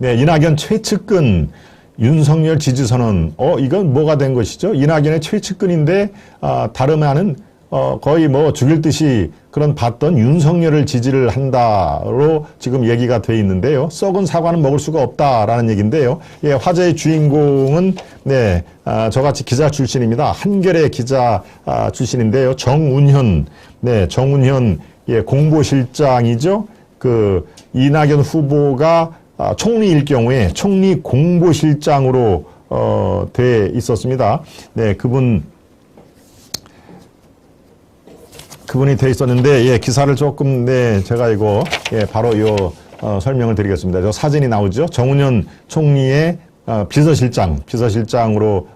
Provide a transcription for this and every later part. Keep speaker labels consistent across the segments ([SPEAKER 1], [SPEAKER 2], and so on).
[SPEAKER 1] 네, 이낙연 최측근 윤석열 지지선언. 이건 뭐가 된 것이죠? 이낙연의 최측근인데, 다름 아닌, 거의 뭐 죽일 듯이 그런 봤던 윤석열을 지지를 한다로 지금 얘기가 돼 있는데요. 썩은 사과는 먹을 수가 없다라는 얘기인데요. 예, 화제의 주인공은, 네, 저같이 기자 출신입니다. 한겨레 기자, 출신인데요. 정운현, 네, 정운현, 예, 공보실장이죠. 이낙연 후보가 총리일 경우에 총리 공보실장으로 돼 있었습니다. 네, 그분이 돼 있었는데, 예, 기사를 조금, 네, 제가 이거, 예, 바로 설명을 드리겠습니다. 저 사진이 나오죠? 정운현 총리의 비서실장으로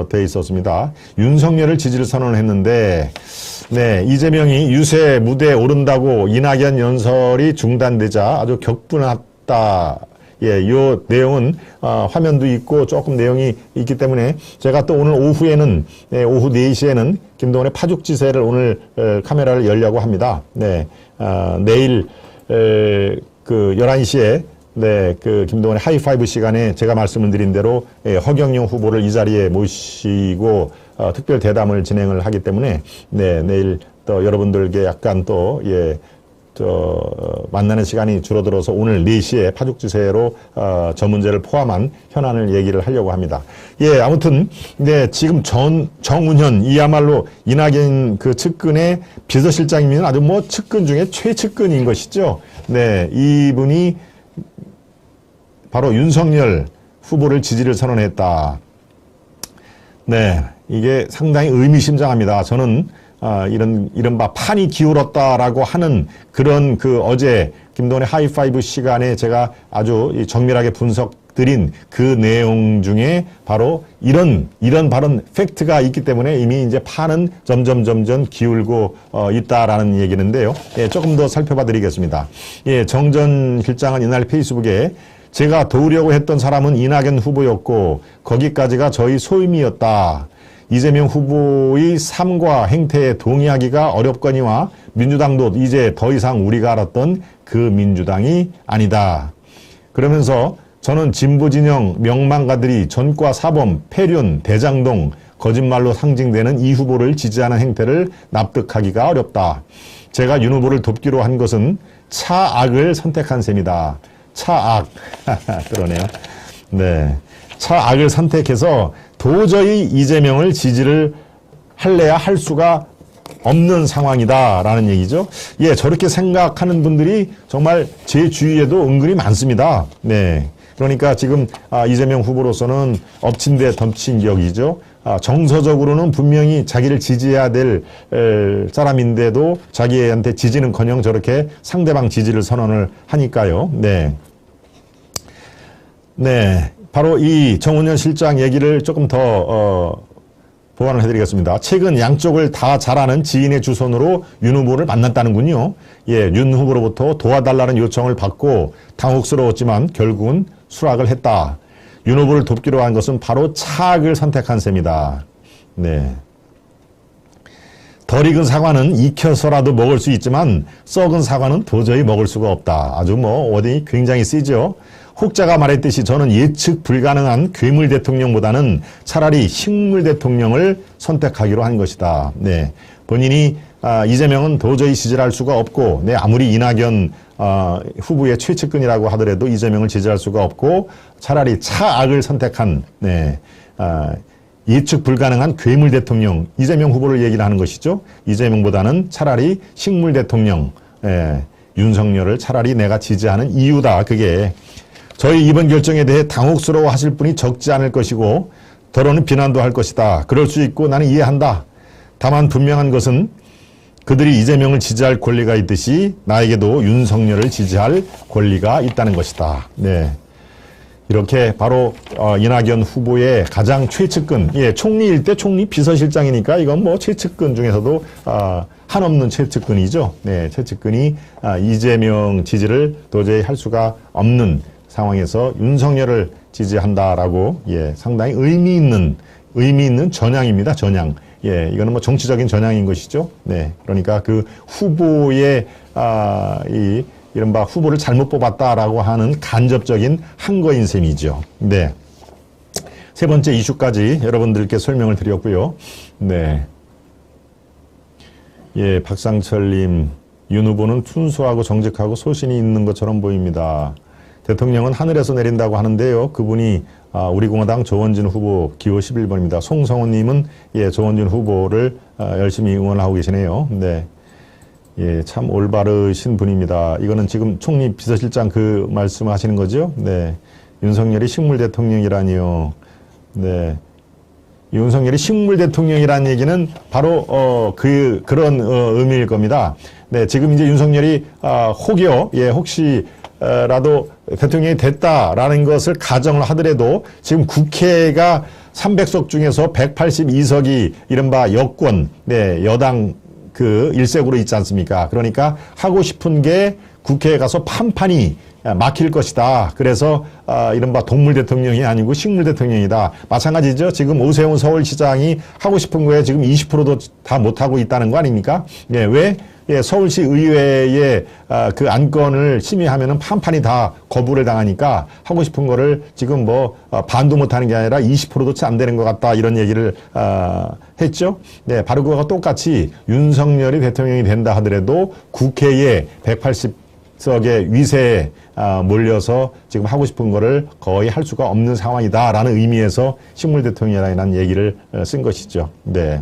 [SPEAKER 1] 돼 있었습니다. 윤석열을 지지를 선언을 했는데, 네, 이재명이 유세 무대에 오른다고 이낙연 연설이 중단되자 아주 격분했다. 예, 요 내용은 화면도 있고 조금 내용이 있기 때문에 제가 또 오늘 오후에는, 네, 오후 4시에는 김동원의 파죽지세를 오늘 카메라를 열려고 합니다. 네, 내일 11시에 네, 김동원의 하이파이브 시간에 제가 말씀을 드린 대로, 예, 허경영 후보를 이 자리에 모시고 특별 대담을 진행을 하기 때문에, 네, 내일 또 여러분들께 약간 또, 예, 만나는 시간이 줄어들어서 오늘 4시에 파죽지세로 저 문제를 포함한 현안을 얘기를 하려고 합니다. 예, 아무튼 네, 지금 정운현, 이야말로 이낙연 측근의 비서실장이면 아주 뭐 측근 중에 최측근인 것이죠. 네, 이분이 바로 윤석열 후보를 지지를 선언했다. 네, 이게 상당히 의미심장합니다. 저는 이른바 판이 기울었다라고 하는 그런 어제 김동원의 하이파이브 시간에 제가 아주 정밀하게 분석드린 그 내용 중에 바로 이런 발언 팩트가 있기 때문에 이미 이제 판은 점점 기울고 있다라는 얘기인데요. 예, 조금 더 살펴봐 드리겠습니다. 예, 정 전 실장은 이날 페이스북에 제가 도우려고 했던 사람은 이낙연 후보였고 거기까지가 저희 소임이었다. 이재명 후보의 삶과 행태에 동의하기가 어렵거니와 민주당도 이제 더 이상 우리가 알았던 그 민주당이 아니다. 그러면서 저는 진보진영 명망가들이 전과 사범, 폐륜, 대장동, 거짓말로 상징되는 이 후보를 지지하는 행태를 납득하기가 어렵다. 제가 윤 후보를 돕기로 한 것은 차악을 선택한 셈이다. 차악. 그러네요. 네. 차악을 선택해서 도저히 이재명을 지지를 할래야 할 수가 없는 상황이다라는 얘기죠. 예, 저렇게 생각하는 분들이 정말 제 주위에도 은근히 많습니다. 네. 그러니까 지금 이재명 후보로서는 엎친 데 덮친 격이죠. 정서적으로는 분명히 자기를 지지해야 될 사람인데도 자기한테 지지는커녕 저렇게 상대방 지지를 선언을 하니까요. 네. 네. 바로 이 정운현 실장 얘기를 조금 더 보완을 해드리겠습니다. 최근 양쪽을 다 잘 아는 지인의 주선으로 윤 후보를 만났다는군요. 예, 윤 후보로부터 도와달라는 요청을 받고 당혹스러웠지만 결국은 수락을 했다. 윤 후보를 돕기로 한 것은 바로 차악을 선택한 셈이다. 네. 덜 익은 사과는 익혀서라도 먹을 수 있지만 썩은 사과는 도저히 먹을 수가 없다. 아주 어디 굉장히 쓰죠. 혹자가 말했듯이 저는 예측 불가능한 괴물 대통령보다는 차라리 식물 대통령을 선택하기로 한 것이다. 네. 본인이 이재명은 도저히 지지할 수가 없고, 네, 아무리 이낙연 후보의 최측근이라고 하더라도 이재명을 지지할 수가 없고 차라리 차악을 선택한, 네, 예측 불가능한 괴물 대통령, 이재명 후보를 얘기를 하는 것이죠. 이재명보다는 차라리 식물 대통령, 윤석열을 차라리 내가 지지하는 이유다. 그게 저희 이번 결정에 대해 당혹스러워 하실 분이 적지 않을 것이고 더러는 비난도 할 것이다. 그럴 수 있고 나는 이해한다. 다만 분명한 것은 그들이 이재명을 지지할 권리가 있듯이 나에게도 윤석열을 지지할 권리가 있다는 것이다. 네. 이렇게 바로 이낙연 후보의 가장 최측근, 예, 총리일 때 총리 비서실장이니까 이건 뭐 최측근 중에서도 한없는 최측근이죠. 네, 최측근이 이재명 지지를 도저히 할 수가 없는 상황에서 윤석열을 지지한다라고, 예, 상당히 의미 있는 전향입니다. 전향. 예, 이거는 뭐 정치적인 전향인 것이죠. 네, 그러니까 그 후보의 이른바 후보를 잘못 뽑았다라고 하는 간접적인 항거인 셈이죠. 네. 세 번째 이슈까지 여러분들께 설명을 드렸고요. 네. 예, 박상철님, 윤 후보는 순수하고 정직하고 소신이 있는 것처럼 보입니다. 대통령은 하늘에서 내린다고 하는데요. 그분이 우리 공화당 조원진 후보 기호 11번입니다. 송성훈님은 예, 조원진 후보를 열심히 응원하고 계시네요. 네. 예, 참 올바르신 분입니다. 이거는 지금 총리 비서실장 그 말씀하시는 거죠? 네. 윤석열이 식물 대통령이라니요. 네. 윤석열이 식물 대통령이라는 얘기는 바로 그런 의미일 겁니다. 네, 지금 이제 윤석열이 혹여 혹시라도 대통령이 됐다라는 것을 가정을 하더라도 지금 국회가 300석 중에서 182석이 이른바 여권, 네, 여당 그 일색으로 있지 않습니까? 그러니까 하고 싶은 게 국회에 가서 판판이 막힐 것이다. 그래서 이른바 동물 대통령이 아니고 식물 대통령이다. 마찬가지죠. 지금 오세훈 서울시장이 하고 싶은 거에 지금 20%도 다 못하고 있다는 거 아닙니까? 예, 왜? 예, 서울시 의회의 그 안건을 심의하면은 판판이 다 거부를 당하니까 하고 싶은 거를 지금 뭐 반도 못하는 게 아니라 20%도 채 안 되는 것 같다. 이런 얘기를 했죠. 네, 바로 그거가 똑같이 윤석열이 대통령이 된다 하더라도 국회에 180석의 위세에 몰려서 지금 하고 싶은 거를 거의 할 수가 없는 상황이다라는 의미에서 식물 대통령이라는 얘기를 쓴 것이죠. 네.